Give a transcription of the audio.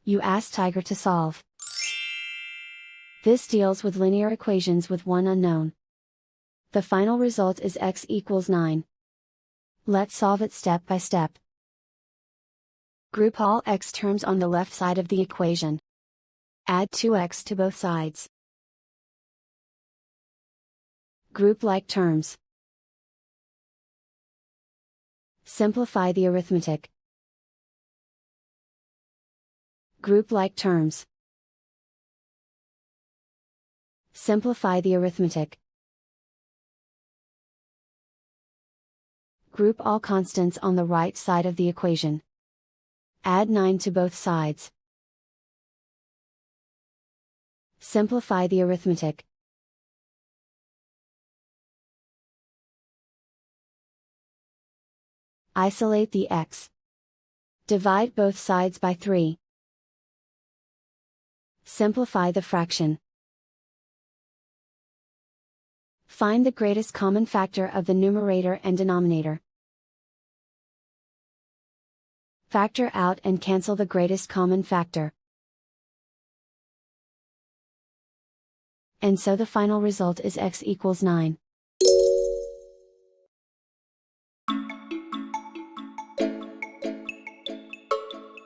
You ask Tiger to solve. This deals with linear equations with one unknown. The final result is x equals 9. Let's solve it step by step. Group all x terms on the left side of the equation. Add 2x to both sides. Group like terms. Simplify the arithmetic. Group like terms. Simplify the arithmetic. Group all constants on the right side of the equation. Add 9 to both sides. Simplify the arithmetic. Isolate the x. Divide both sides by 3. Simplify the fraction. Find the greatest common factor of the numerator and denominator. Factor out and cancel the greatest common factor. And so the final result is x equals 9.